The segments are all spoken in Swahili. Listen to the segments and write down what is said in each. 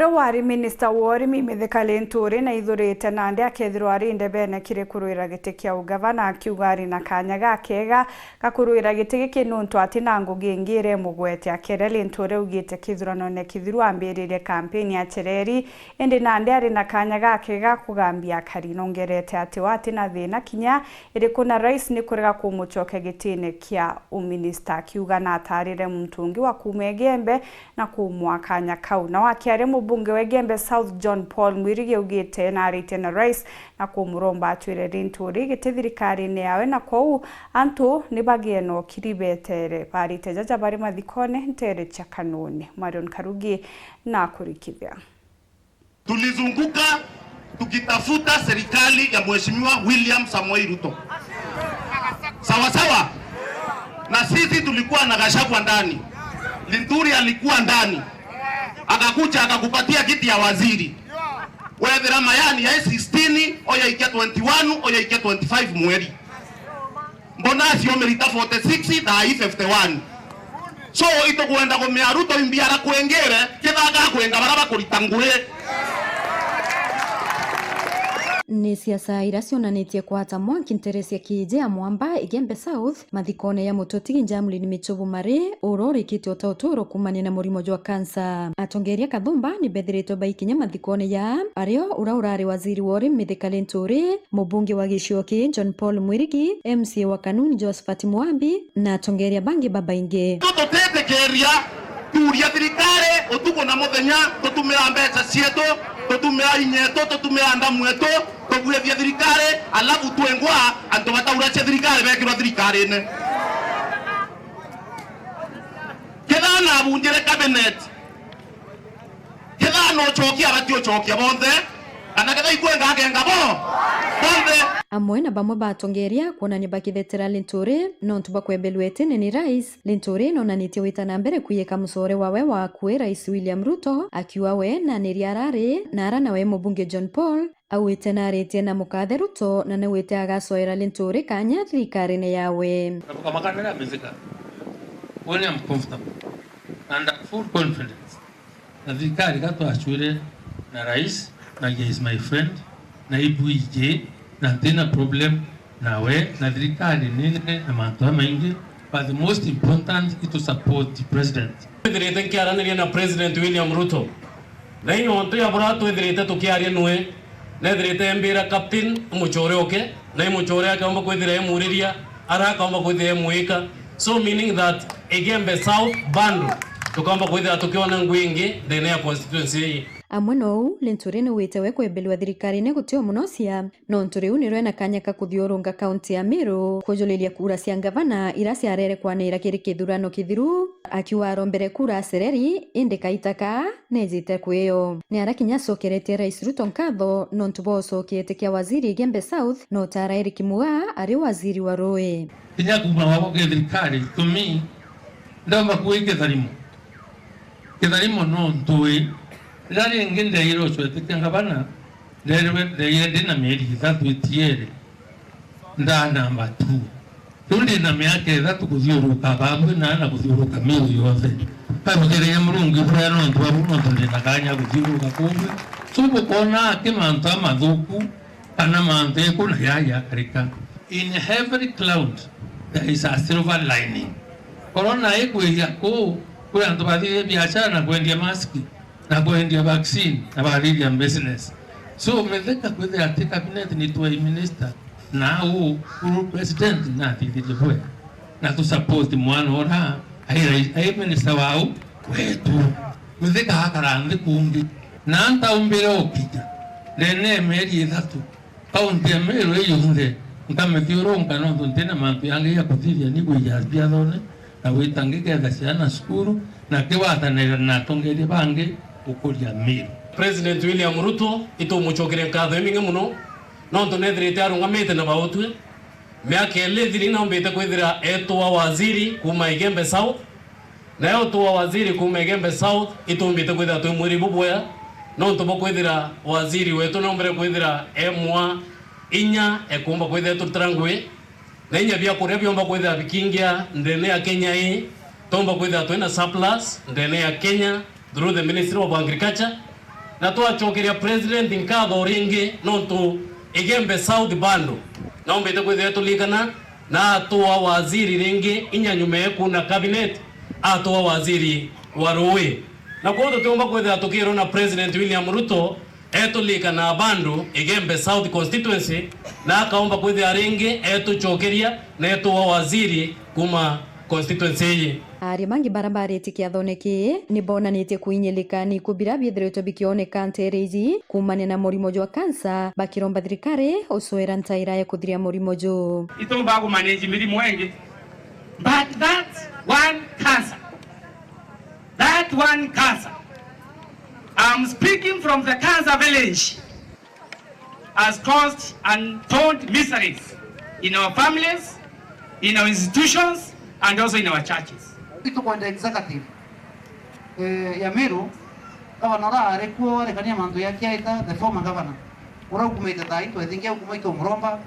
wari minister wori Mithika Linturi na ithurite Nandi akethirwo arinde bene kire kuruira giti kia ugavana akiuga ari na kanya gakega gakuruira giti giki nuntu ati na ngugi ngire mugwete akere Linturi ugite kithurano ne kithiru ambirire campaign ya Chereri indi Nandi ari na kanya gakega kugambia karinongerete ati wati na thina kinya iri kuna rais ni kurega kumuchoke gitine kia uminista akiuga na atarire mtungi wa kumegembe na kumwa kanya kau na wakiare mubunge wa Gembe South John Paul Mwirigi ugite na arite na rais na kumuromba atwire Linturi gite thirikari-ini yawe na kou antu nibagie no kiribetere barite jaja bari mathikone ntere cha kanuni. Marion Karugi na kurikithia. Tulizunguka tukitafuta serikali ya Mheshimiwa William Samoei Ruto. Sawa sawa? Na sisi tulikuwa na Gachagua ndani. Linturi alikuwa ndani. Akakuja akakupatia kiti ya waziri. Wethera mayani ya 16 oya ikia 21 oya ikia 25 mweri. Mbona sio merita 46 na 51. So ito kuenda kumea Ruto imbiara kuengere kithaga kuenga baraba kuritangure. Ni siasa ira cionanitie kwata mwanki Teresia Kiije Mwamba Igembe South mathikone ya mutoti Njamuli ni Michovu Mari urori kiti ototoro kumania na murimo jwa kansa. Atongeria Kathumba ni bethiritwe baikinya mathikone ya ario urari waziri wori Mithika Linturi, mubunge wa Gicioki John Paul Mwirigi, MCA wa Kanuni Josephat Mwambi na atongeria bangi babainge. Tutetekeria turia thirikari utuko na muthenya tutumira mbeca cietu tutumira inyeto tutumira ndamu etu tuguethia thirikari alafu twengwa antu bataura cia thirikari bekirwa thirikari-ini kethana abunjire cabinet kethana uchokia bati uchokia bonthe ana ketha ikwenga akenga bonthe amwe na bamwe batongeria kuonania bakithetera Linturi nontu bakwebelwete ni rais Linturi nonanitie witana mbere kuyeka musore wawe wa kwe rais William Ruto akiwa we na niriarari na ara nawe mubunge John Paul awite na arete na mukathe Ruto na nawite agacoera Linturi kanya thirikari-ini yawe. Kamakana Mithika when I'm comfortable and full confidence na thirikari gatwachwire na rais na he is my friend na ibuije na tena problem nawe na thirikari nene na mantu maingi, but the most important is to support the president. Thirite nkiaraniria na President William Ruto na ino ntu ya buratu thirite tukiaria nwe na thirite mbira captain muchore oke na muchore akaomba kwithira muriria ara akaomba kwithira muika, so meaning that Igembe South band tukaomba kwithira tukiona ngwingi ndene ya constituency. Amwe no Linturi ni witewe kwebelwa thirikari-ini gutio munocia no nturi unirwe na kanya ka kuthiurunga kaunti ya Meru kujulilia kura cia gavana ira ciarere kwanira kiri kithurano kithiru akiwa arombere kura Sereri indi kaitaka nejite kwiyo ni arakinya cokeretie rais Ruto nkatho no ntubocokiete kia waziri Igembe South no tara Eric Mua ari waziri wa Rui kinya kuma wabo ke thirikari to me ndamba kuike tharimo no ntui Rari ngende hiro chwete kangabana ndewe na meri thatu itiere ndana mbatu tundi na miake thatu kuthiuruka bamwe na kuthiuruka miru yothe pamugere ya murungu bwa no ntwa ndenda kanya kuthiuruka kumbe suko kona kimanta mathuku kana mante kuna yaya karika in every cloud there is a silver lining. Corona ya ko kwa ndo baadhi biashara na kuendia maski na kuendia vaccine na barili ya business. So Mithika kwithira ati cabinet ni tuwe minister na uru president na tithiribwe na tu support mwana ora ai minister wao wetu Mithika hakaranthi kungi na anta umbire okija rene meri ithatu kaunti ya Meru yothe nkamethiurunga no ntina mantu yangi ya kuthithia ni kuijazia thone na witangike tha ciana skuru na kiwatanira na tongeria bangi ukuria Meru. President William Ruto ito muchokire nkatho eminge muno no ntunethirite arungamite na bautwe miaka elethiri na mbite kwithira etwa waziri kuma Igembe South na etwa waziri kuma Igembe South ito mbite kwithira twi mwiri bubwea no ntubo kwithira waziri wetu no mbere kwithira emwa inya ekumba kwithira tutrangwe na inya bia kuria biomba kwithira bikingia ndene ya Kenya tomba kwithira twina surplus ndene ya Kenya through the Ministry of Agriculture na twachokeria president nkatho ringi nontu Igembe South bando naombete kwithira tulikana na atoa waziri ringi inyanyume kuna cabinet atoa waziri wa Rui na kwa tuomba kwithira tukiro na president William Ruto etulikana bando Igembe South constituency na akaomba kwithira ringi etuchokeria na etoa waziri kuma constituency ari mangi barabara kiathoneki ni bonanitie kuinyeleka ni kubira biethiretwo bikioneka nterezi kumania na murimo jwa kansa bakiromba thirikari usoera ntaira ya kuthiria murimo jo itomba manage mirimo engi but that one cancer I'm speaking from the cancer village has caused untold miseries in our families, in our institutions and also in our churches. Ito kwa executive ya Meru governor arekuo rekania mandu yake aita the former governor ora kumeita taito ethingia kumaito mromba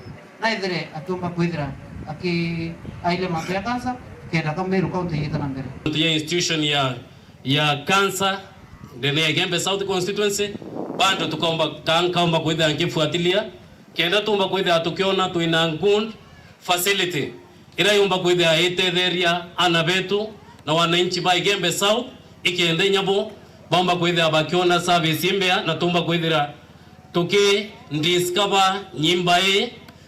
na ithire atumba kwithira aki aile mandu ya kansa kenda kama Meru county yita na mbere ya institution ya cancer ndene ya Igembe South constituency bado tukaomba kwithira ngifuatilia kenda tumba kwithira tukiona tuina good facility ira yumba kwithira itetheria ana betu na wananchi ba Igembe South ikiende nyabo bomba kwithira bakiona service imbea na tumba kwithira tuki discover nyimba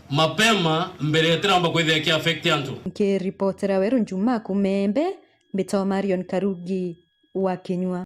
mapema mbere tiramba kwithira ki affect antu ke reportera weru Njuma Kumembe Mbito Marion Karugi wa Kenywa.